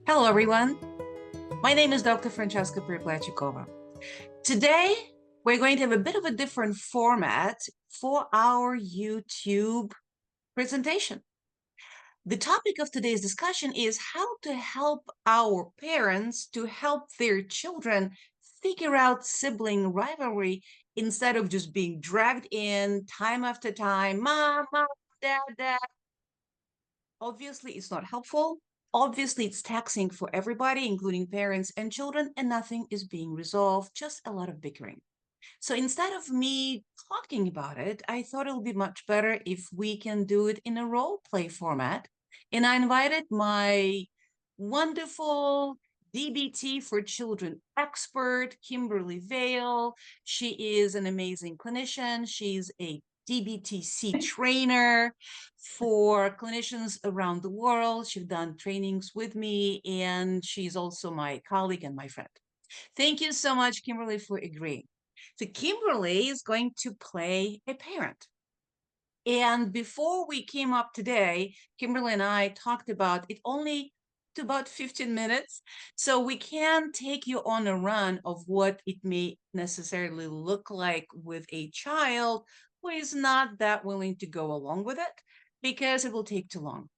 Hello, everyone. My name is Dr. Francheska Perepletchikova. Today, we're going to have a bit of a different format for our YouTube presentation. The topic of today's discussion is how to help our parents to help their children figure out sibling rivalry instead of just being dragged in time after time, mom, dad, dad. Obviously, it's not helpful. Obviously, it's taxing for everybody, including parents and children, and nothing is being resolved, just a lot of bickering. So instead of me talking about it, I thought it would be much better if we can do it in a role play format. And I invited my wonderful DBT for children expert, Kimberly Weill. She is an amazing clinician. She's a DBT-C trainer for clinicians around the world. She's done trainings with me, and she's also my colleague and my friend. Thank you so much, Kimberly, for agreeing. So Kimberly is going to play a parent. And before we came up today, Kimberly and I talked about it only to about 15 minutes. So we can take you on a run of what it may necessarily look like with a child who is not that willing to go along with it because it will take too long.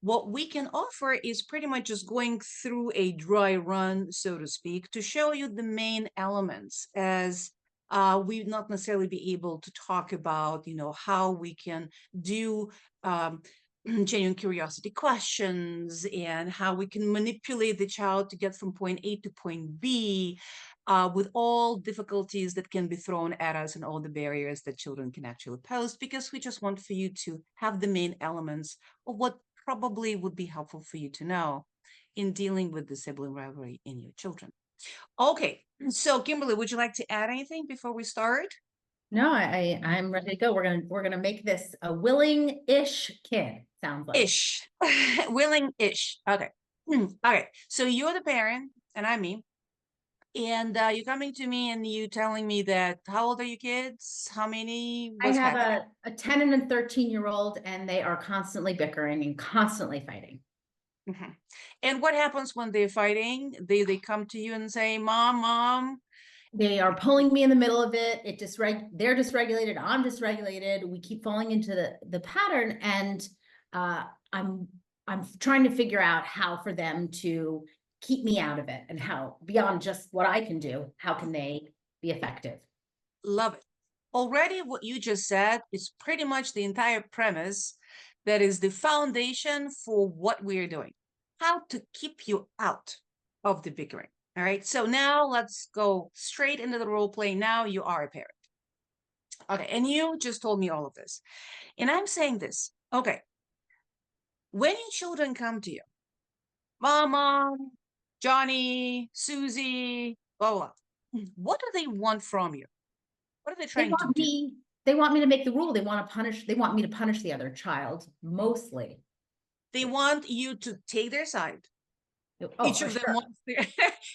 What we can offer is pretty much just going through a dry run, so to speak, to show you the main elements as we would not necessarily be able to talk about, how we can do genuine curiosity questions and how we can manipulate the child to get from point A to point B with all difficulties that can be thrown at us and all the barriers that children can actually pose, because we just want for you to have the main elements of what probably would be helpful for you to know in dealing with the sibling rivalry in your children. Okay, so Kimberly, would you like to add anything before we start? No, I'm ready to go. We're gonna make this a willing-ish kid, sounds like. Ish, willing-ish. Okay. Okay, so you're the parent and I'm me. And you're coming to me and you telling me that how old are your kids? How many? I What's have happening? a 10 and a 13-year-old, and they are constantly bickering and constantly fighting. Mhm. And what happens when they're fighting? They come to you and say, Mom. They are pulling me in the middle of it. They're dysregulated, I'm dysregulated. We keep falling into the pattern, and uh, I'm I'm trying to figure out how for them to keep me out of it, and how beyond just what I can do, how can they be effective? Love it. Already, what you just said is pretty much the entire premise that is the foundation for what we're doing. How to keep you out of the bickering. All right. So now let's go straight into the role play. Now you are a parent. Okay. And you just told me all of this. And I'm saying this. Okay. When your children come to you, Mama, Johnny, Susie, blah, blah, what do they want from you? What are they They trying to want do? me, they want me to make the rule. They want me to punish the other child, mostly. They want you to take their side. Oh, Each for of them sure. wants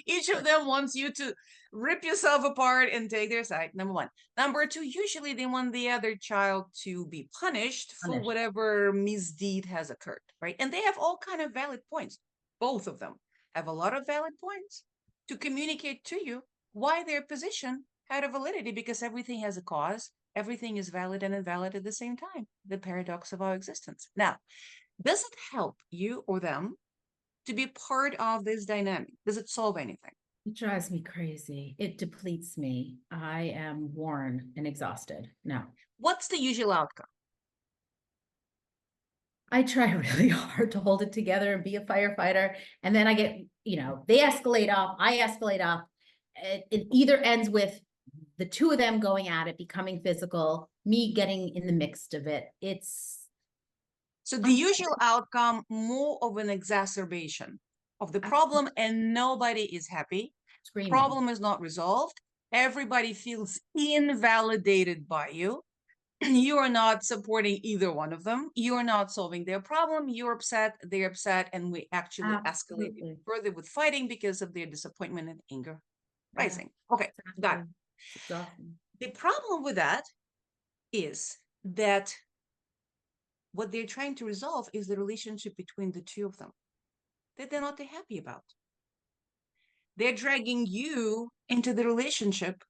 each of them wants you to rip yourself apart and take their side. Number one. Number two, usually they want the other child to be punished for Punish. whatever misdeed has occurred, right? And they have all kind of valid points. Both of them have a lot of valid points to communicate to you why their position had a validity, because everything has a cause. Everything is valid and invalid at the same time. The paradox of our existence. Now, does it help you or them to be part of this dynamic? Does it solve anything? It drives me crazy. It depletes me. I am worn and exhausted. No, What's the usual outcome? I try really hard to hold it together and be a firefighter. And then I get, they escalate up, I escalate up. It either ends with the two of them going at it, becoming physical, me getting in the midst of it. So the I'm usual outcome, more of an exacerbation of the I'm problem, and nobody is happy. screaming. Problem is not resolved. Everybody feels invalidated by you. You are not supporting either one of them. You are not solving their problem. You're upset, they're upset, and we actually escalate Absolutely. further with fighting because of their disappointment and anger Yeah, rising. Okay, got it. exactly. It's exhausting. The problem with that is that what they're trying to resolve is the relationship between the two of them. that they're not happy about. They're dragging you into the relationship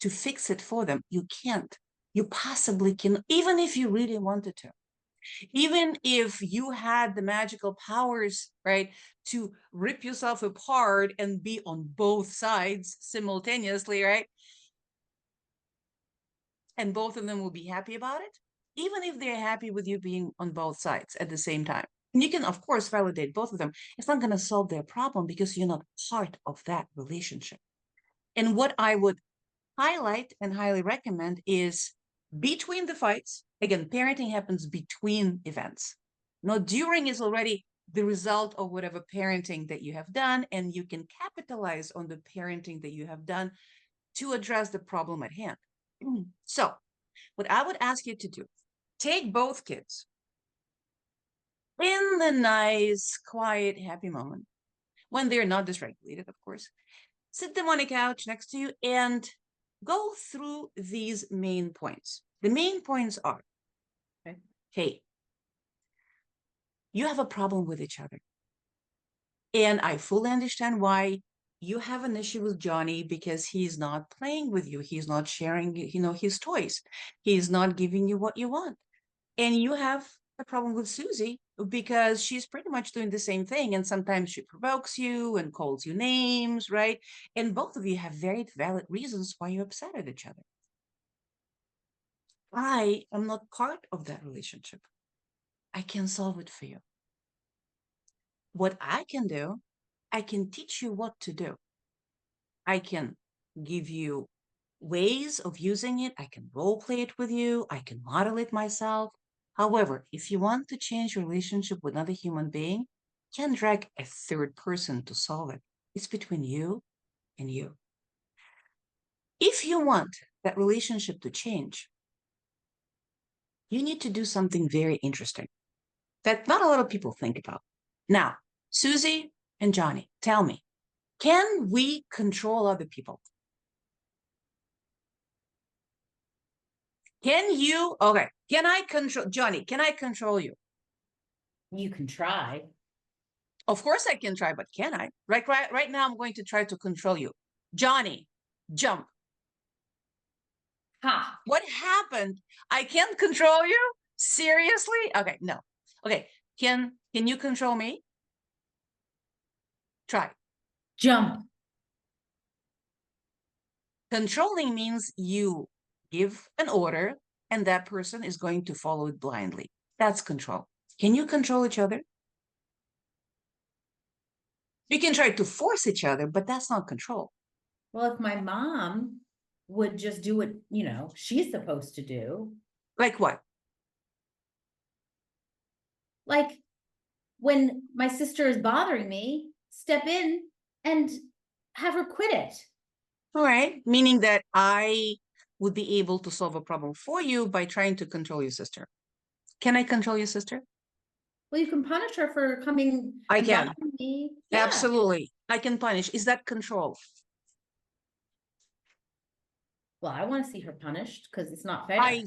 to fix it for them. You can't. You possibly can, even if you really wanted to. Even if you had the magical powers, right, to rip yourself apart and be on both sides simultaneously, right? And both of them will be happy about it, even if they're happy with you being on both sides at the same time. And you can, of course, validate both of them. It's not going to solve their problem because you're not part of that relationship. And what I would highlight and highly recommend is between the fights. Again, parenting happens between events. Not during is already the result of whatever parenting that you have done, and you can capitalize on the parenting that you have done to address the problem at hand. So what I would ask you to do, take both kids in the nice, quiet, happy moment when they're not dysregulated, of course. Sit them on a couch next to you and go through these main points. The main points are, okay, hey, you have a problem with each other. And I fully understand why you have an issue with Johnny because he's not playing with you. He's not sharing, his toys. He's not giving you what you want. And you have a problem with Susie because she's pretty much doing the same thing. And sometimes she provokes you and calls you names, right? And both of you have very valid reasons why you're upset at each other. I am not part of that relationship. I can solve it for you. What I can do, I can teach you what to do. I can give you ways of using it. I can role play it with you. I can model it myself. However, if you want to change your relationship with another human being, you can't drag a third person to solve it. It's between you and you. If you want that relationship to change, you need to do something very interesting that not a lot of people think about. Now, Susie and Johnny, tell me, can we control other people? Can I control, Johnny, can I control you? You can try. Of course I can try, but can I? Right now I'm going to try to control you. Johnny, jump. Ha! What happened? I can't control you? Seriously? Okay, no. Okay, can you control me? Try. Jump. Controlling means you give an order and that person is going to follow it blindly. That's control. Can you control each other? You can try to force each other, but that's not control. Well, if my mom would just do what, she's supposed to do. Like what? Like when my sister is bothering me, step in and have her quit it. All right. Meaning that I would be able to solve a problem for you by trying to control your sister. Can I control your sister? Well, you can punish her for coming I and can. bothering me. Yeah. Absolutely. I can punish. Is that control? Well, I want to see her punished because it's not fair. I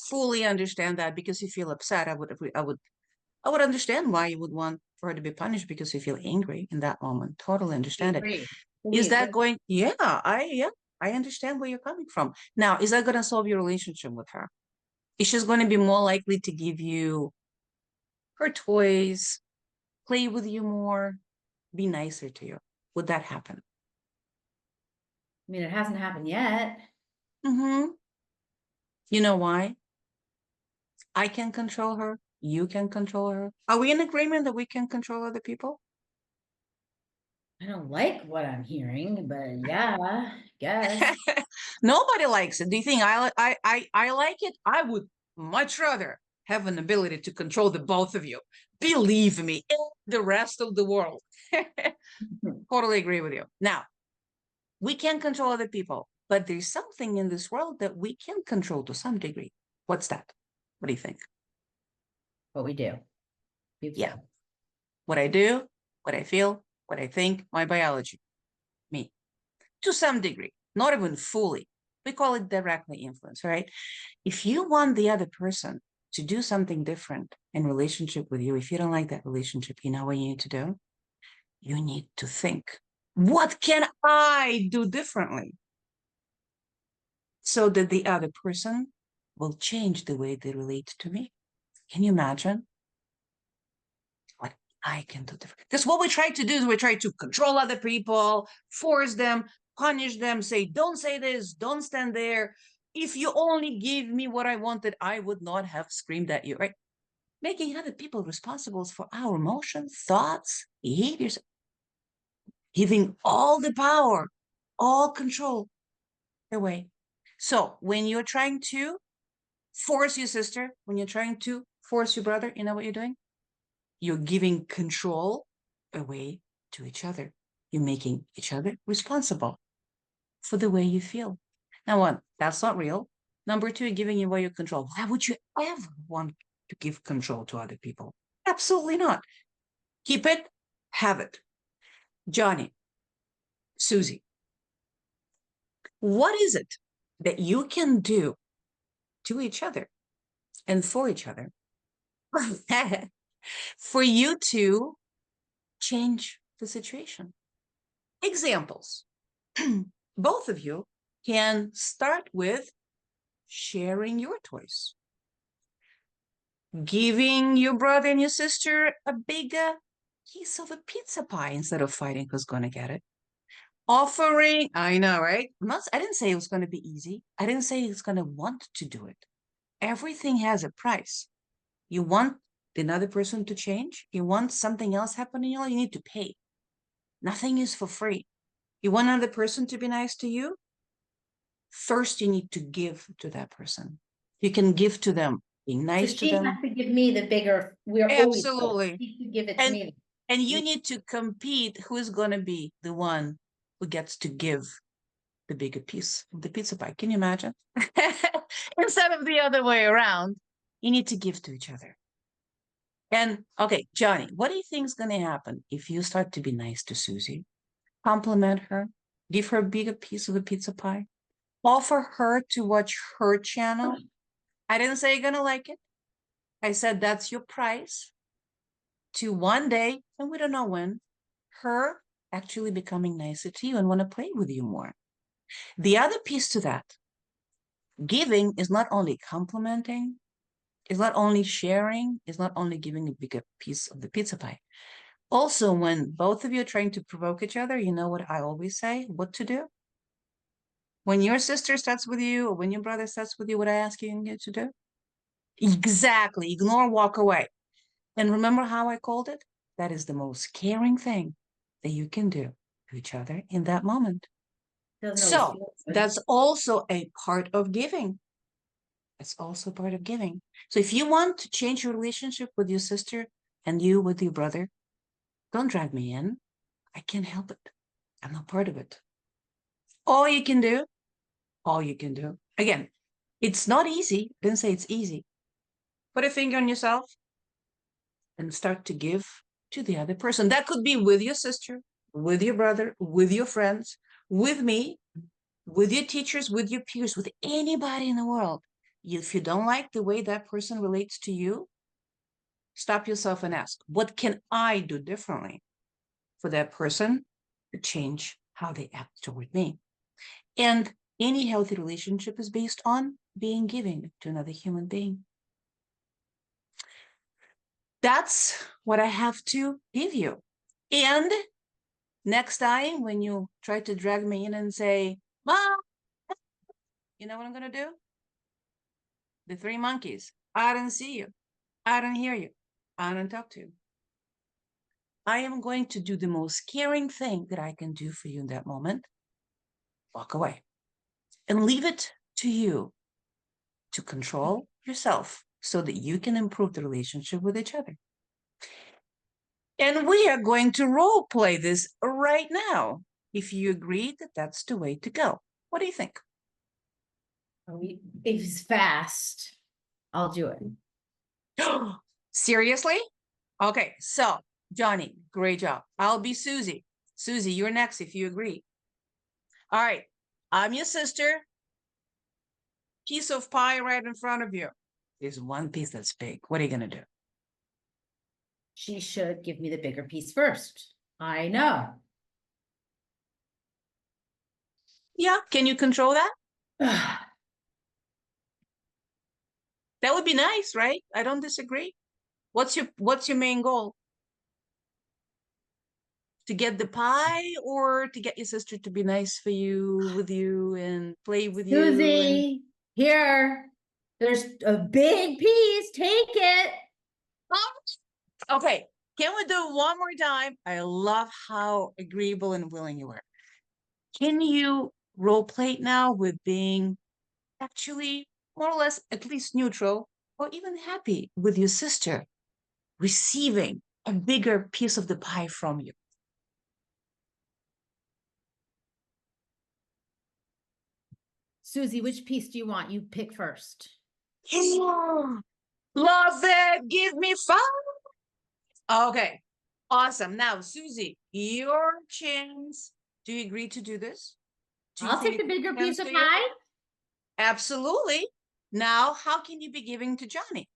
fully understand that because you feel upset. I would understand why you would want for her to be punished because you feel angry in that moment. Totally understand it. Is that going? Yeah, I understand where you're coming from. Now, is that going to solve your relationship with her? Is she going to be more likely to give you her toys, play with you more, be nicer to you? Would that happen? I mean, it hasn't happened yet. Mm-hmm. You know why? I can control her. You can control her. Are we in agreement that we can control other people? I don't like what I'm hearing, but yeah, guess. Nobody likes it. Do you think I like it? I would much rather have an ability to control the both of you. Believe me, and the rest of the world. Totally agree with you. Now, we can control other people, but there's something in this world that we can control to some degree. What's that? What do you think? What we do. Yeah. What I do, what I feel, what I think, my biology, me, to some degree, not even fully. We call it directly influence, right? If you want the other person to do something different in relationship with you, if you don't like that relationship, you know what you need to do? you need to think, what can I do differently so that the other person will change the way they relate to me? Can you imagine? What I can do different. Because what we try to do is we try to control other people, force them, punish them, say, don't say this, don't stand there. If you only gave me what I wanted, I would not have screamed at you, right? Making other people responsible for our emotions, thoughts, behaviors, giving all the power, all control away. So when you're trying to force your sister, when you're trying to force your brother, you know what you're doing? You're giving control away to each other. You're making each other responsible for the way you feel. Now, one, that's not real. Number two, giving away your control. Why would you ever want to give control to other people? Absolutely not. Keep it, have it. Johnny, Susie, what is it that you can do to each other and for each other for you to change the situation? Examples. Both of you can start with sharing your toys, giving your brother and your sister a bigger piece of a pizza pie instead of fighting who's going to get it. Offering, I know, right? I didn't say it was going to be easy. I didn't say it's going to want to do it. Everything has a price. You want another person to change? You want something else happening? You need to pay. Nothing is for free. You want another person to be nice to you? First, you need to give to that person. You can give to them, being So nice to she has them. to give me the bigger, we're always, Absolutely. she should give it to And me. and you need to compete who's going to be the one who gets to give the bigger piece of the pizza pie. Can you imagine? Instead of the other way around, you need to give to each other. And okay, Johnny, what do you think is going to happen if you start to be nice to Susie, compliment her, give her a bigger piece of the pizza pie, offer her to watch her channel? I didn't say you're going to like it. I said that's your price to one day, and we don't know when, her actually becoming nicer to you and want to play with you more. The other piece to that, giving is not only complimenting, is not only sharing, is not only giving a bigger piece of the pizza pie. Also, when both of you are trying to provoke each other, you know what I always say, what to do? When your sister starts with you or when your brother starts with you, what I ask you to do? Exactly. Ignore, walk away. And remember how I called it? That is the most caring thing that you can do to each other in that moment. Doesn't always So feel good. that's also a part of giving. It's also part of giving. So if you want to change your relationship with your sister and you with your brother, don't drag me in. I can't help it. I'm not part of it. All you can do, again, it's not easy. I didn't say it's easy. Put a finger on yourself and start to give to the other person. That could be with your sister, with your brother, with your friends, with me, with your teachers, with your peers, with anybody in the world. If you don't like the way that person relates to you, stop yourself and ask, what can I do differently for that person to change how they act toward me? And any healthy relationship is based on being giving to another human being. That's what I have to give you. And next time when you try to drag me in and say, Mom, you know what I'm going to do? The three monkeys. I don't see you. I don't hear you. I don't talk to you. I am going to do the most caring thing that I can do for you in that moment. Walk away and leave it to you to control yourself so that you can improve the relationship with each other. And we are going to role play this right now. If you agree that that's the way to go, what do you think? If it's fast, I'll do it. Seriously? Okay, so Johnny, great job. I'll be Susie. Susie, you're next if you agree. All right, I'm your sister. Piece of pie right in front of you. There's one piece that's big. What are you going to do? She should give me the bigger piece first. I know. Yeah, can you control that? That would be nice, right? I don't disagree. What's your main goal? To get the pie, or to get your sister to be nice for you, with you, and play with you? And Susie, here. There's a big piece. Take it. okay, can we do one more time? I love how agreeable and willing you are. Can you role play now with being actually more or less at least neutral, or even happy with your sister receiving a bigger piece of the pie from you? Susie, which piece do you want? You pick first. Yeah. Love it. Give me 5. Okay. Awesome. Now, Susie, your chance. Do you agree to do this? Do you I'll think take the it's bigger a chance piece of for you? pie. Absolutely. Now, how can you be giving to Johnny?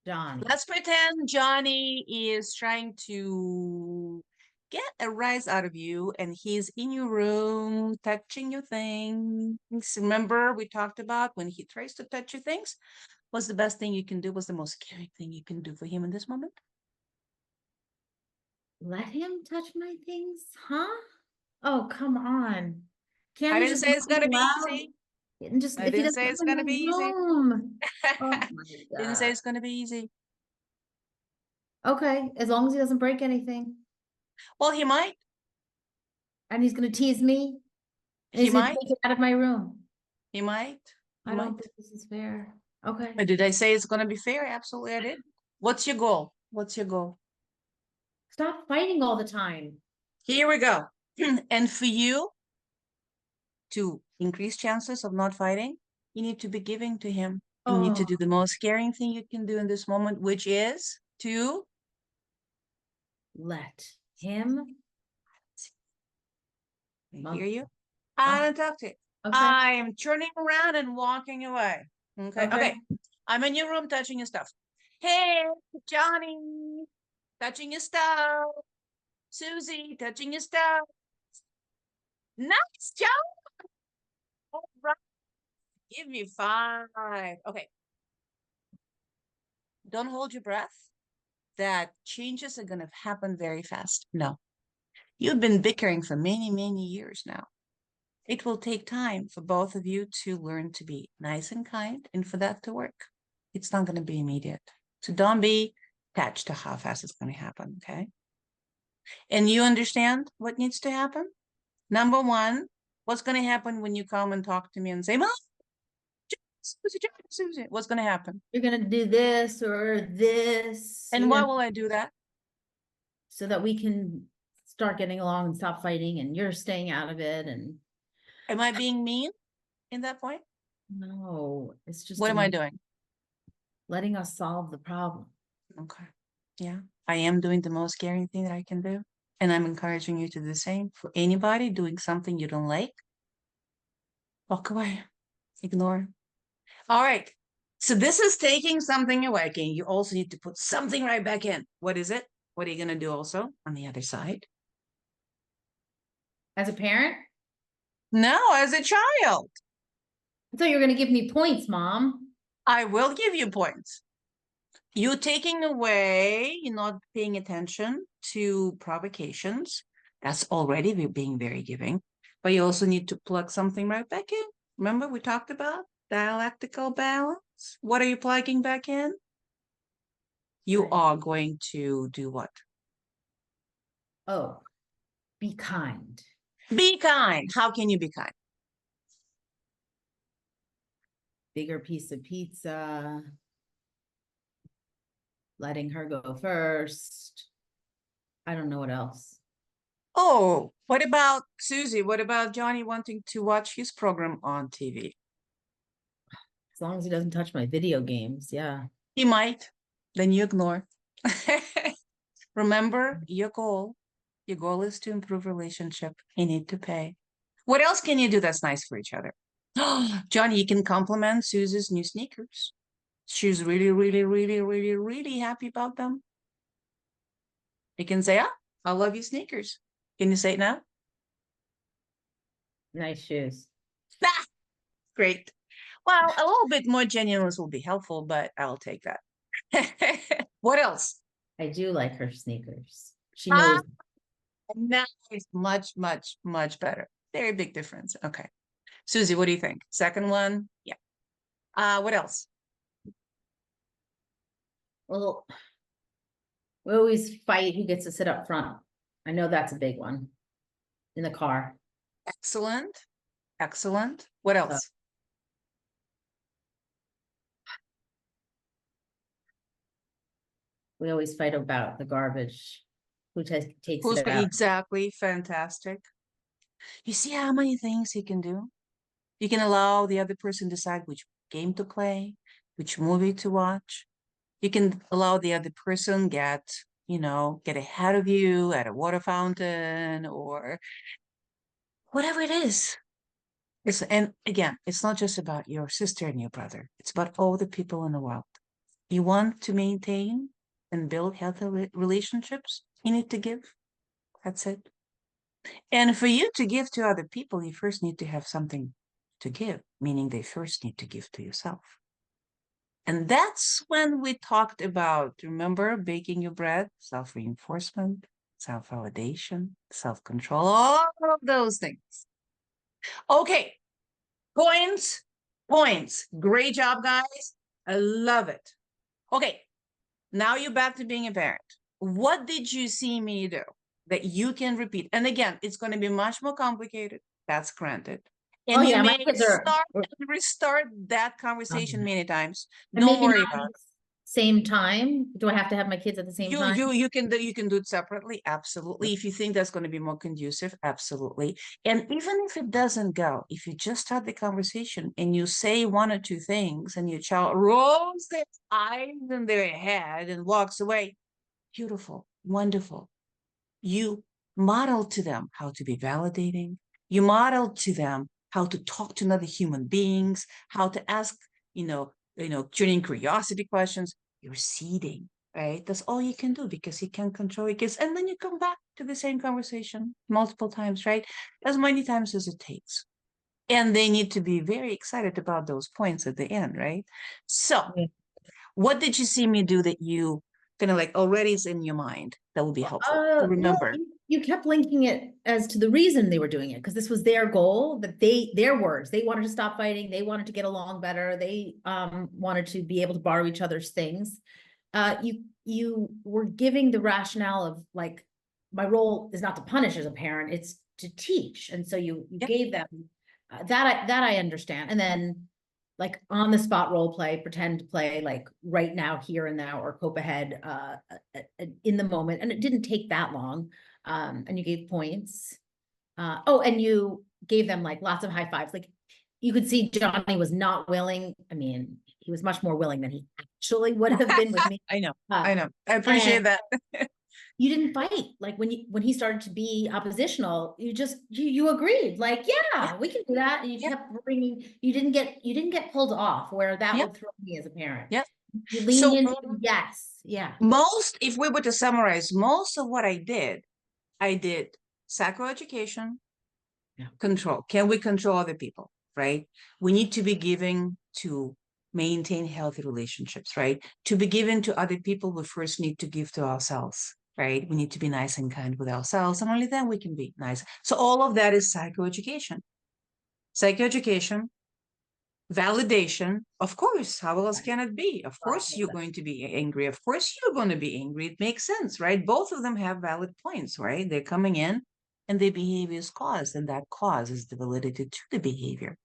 Johnny. Let's pretend Johnny is trying to get a rise out of you, and he's in your room touching your things. Remember, we talked about when he tries to touch your things, what's the best thing you can do? What's the most scary thing you can do for him in this moment? Let him touch my things, huh? Oh, come on. Can't I he didn't just say it's leave gonna him be alone? easy. And just I if he didn't doesn't say come it's in gonna my be easy. room. Oh my Didn't say God. it's gonna be easy. Okay, as long as he doesn't break anything. Well, he might. And he's gonna tease me. And He he's gonna might. take it out of my room. He might. He I don't might. think this is fair. Okay. Did I say it's gonna be fair? Absolutely, I did. What's your goal? What's your goal? Stop fighting all the time. Here we go. And for you to increase chances of not fighting, you need to be giving to him. You need to Oh, do the most scaring thing you can do in this moment, which is to let him. I hear you. Oh, I don't talk to you. okay. I am turning around and walking away. Okay. Okay. Okay. I'm in your room touching your stuff. Hey, Johnny, touching your stuff. Susie, touching your stuff. Nice job. All right. Give me 5. Okay. Don't hold your breath. That changes are going to happen very fast. No. You've been bickering for many, many years now. It will take time for both of you to learn to be nice and kind, and for that to work. It's not going to be immediate. So don't be attached to how fast it's going to happen, okay? And you understand what needs to happen? Number one, what's going to happen when you come and talk to me and say, Mom, Susie, Susie, what's going to happen? You're gonna do this or this. And why will I do that? So that we can start getting along and stop fighting and you're staying out of it. And Am I being mean in that point? no, it's just What am I doing? letting us solve the problem. Okay. Yeah, I am doing the most scary thing that I can do. And I'm encouraging you to do the same. For anybody doing something you don't like, walk away, ignore. All right. So this is taking something away. Again, you also need to put something right back in. What is it? What are you going to do also on the other side? As a parent, No, as a child, I thought you were gonna give me points, Mom. I will give you points. You taking away, you're not paying attention to provocations. That's already being very giving. But you also need to plug something right back in. Remember, we talked about dialectical balance. What are you plugging back in? You Right. are going to do what? Oh, be kind. Be kind. How can you be kind? Bigger piece of pizza. Letting her go first. I don't know what else. Oh, what about Susie? What about Johnny wanting to watch his program on TV? As long as he doesn't touch my video games, yeah. He might. Then you ignore. Remember your goal. Your goal is to improve relationship. You need to pay. What else can you do that's nice for each other? Johnny, you can compliment Susie's new sneakers. She's really, really, really, really, really happy about them. You can say, ah, I love you sneakers. Can you say it now? Nice shoes. Ah, great. Well, a little bit more genuineness will be helpful, but I'll take that. What else? I do like her sneakers. She Ah, knows. nice. Much, much, much better. Very big difference. Okay. Susie, what do you think? Second one? Yeah. What else? Well, we always fight who gets to sit up front. I know that's a big one in the car. Excellent. Excellent. What So else? we always fight about the garbage. Who takes Who's it out? exactly fantastic? You see how many things you can do? You can allow the other person to decide which game to play, which movie to watch. You can allow the other person get ahead of you at a water fountain or whatever it is. And again, it's not just about your sister and your brother. It's about all the people in the world. You want to maintain and build healthy relationships, you need to give. That's it. And for you to give to other people, you first need to have something to give, meaning they first need to give to yourself. And that's when we talked about, remember, baking your bread, self-reinforcement, self-validation, self-control, all of those things. Okay, points, points. Great job, guys. I love it. Okay, now you're back to being a parent. What did you see me do that you can repeat? And again, it's going to be much more complicated. That's granted. And Oh you yeah, my may kids are. start and restart that conversation many times. And Don't maybe worry not about at it. the same time. Do I have to have my kids at the same time? You can do it separately, absolutely. If you think that's going to be more conducive, absolutely. And even if it doesn't go, if you just start the conversation and you say one or two things and your child rolls their eyes in their head and walks away, beautiful, wonderful. You model to them how to be validating. You model to them how to talk to other human beings, how to ask, tuning curiosity questions. You're seeding, right? That's all you can do because you can't control your kids. And then you come back to the same conversation multiple times, right? As many times as it takes. And they need to be very excited about those points at the end, right? So, Yeah. what did you see me do that you kind of like already is in your mind that will be helpful to Well, remember? you kept linking it as to the reason they were doing it, because this was their goal, that their words, they wanted to stop fighting, they wanted to get along better, they wanted to be able to borrow each other's things. You were giving the rationale of like, my role is not to punish as a parent, it's to teach. And so you Yep. gave them that I understand. And then like on the spot role play, pretend to play like right now, here and now, or cope ahead in the moment. And it didn't take that long. And you gave points. And you gave them like lots of high fives. Like you could see Johnny was not willing. I mean, he was much more willing than he actually would have been with me. I know. Uh, I know. I appreciate and that. you didn't fight. Like when he started to be oppositional, you agreed. Like, Yeah. yeah, we can do that. And you Yeah. kept bringing. You didn't get pulled off, where that Yeah. would throw me as a parent. Yeah. You leaned So in. Yes, yeah. if we were to summarize, most of what I did psychoeducation, Yeah. control. Can we control other people? Right? We need to be giving to maintain healthy relationships, right? To be given to other people, we first need to give to ourselves, right? We need to be nice and kind with ourselves, and only then we can be nice. So all of that is psychoeducation. Psychoeducation, validation, of course. How else can it be? Of course, you're going to be angry. Of course, you're going to be angry. It makes sense, right? Both of them have valid points, right? They're coming in and their behavior is caused, and that cause is the validity to the behavior.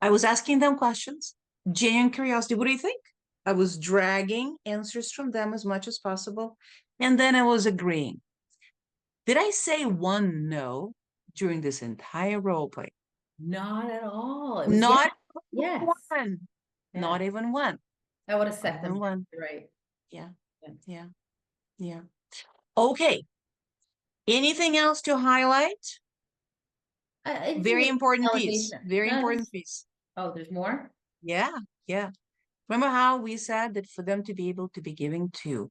I was asking them questions, genuine curiosity. What do you think? I was dragging answers from them as much as possible. And then I was agreeing. Did I say one no during this entire role play? Not at all. It was Not yes. one. Yeah. Not even one. That would have Not set even them one. right. Yeah. Yeah. Yeah. Yeah. Okay. Anything else to highlight? I think Very it was important piece. validation. Very important piece. Oh, there's more? Yeah. Yeah. Remember how we said that for them to be able to be giving to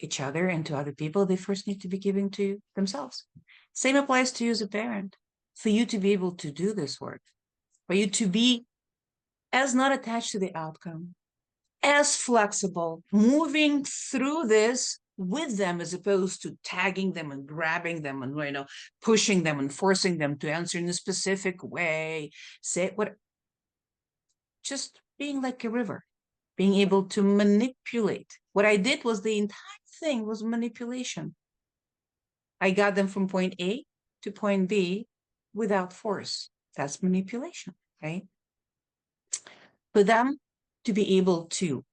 each other and to other people, they first need to be giving to themselves. Same applies to you as a parent. For you to be able to do this work, for you to be as not attached to the outcome, as flexible, moving through this with them, as opposed to tagging them and grabbing them and, you know, pushing them and forcing them to answer in a specific way, say what, just being like a river, being able to manipulate. What I did was the entire thing was manipulation. I got them from point A to point B without force. That's manipulation, right? For them to be able to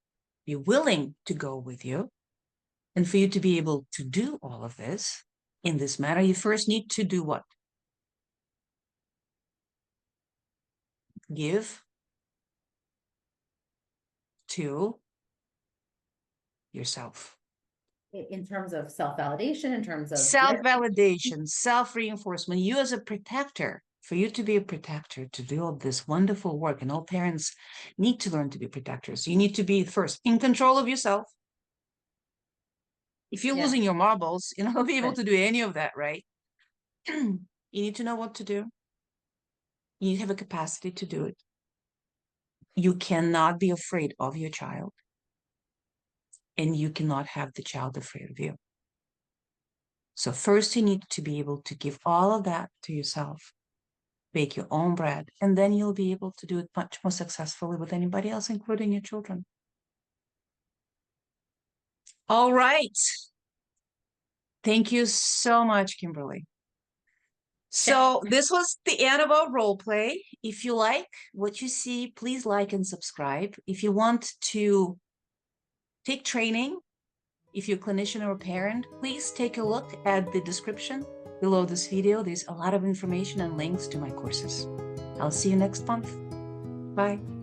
be willing to go with you, and for you to be able to do all of this in this manner, you first need to do what? Give to yourself. In terms of self-validation, in terms of Self-validation, self-reinforcement. You as a protector, for you to be a protector, to do all this wonderful work, and all parents need to learn to be protectors. You need to be first in control of yourself. If you're losing your marbles, you're not be able to do any of that, right? You need to know what to do. You need to have a capacity to do it. You cannot be afraid of your child, and you cannot have the child afraid of you. So first you need to be able to give all of that to yourself, bake your own bread, and then you'll be able to do it much more successfully with anybody else, including your children. All right. Thank you so much, Kimberly. So this was the end of our role play. If you like what you see, please like and subscribe. If you want to take training, if you're a clinician or a parent, please take a look at the description below this video. There's a lot of information and links to my courses. I'll see you next month. Bye.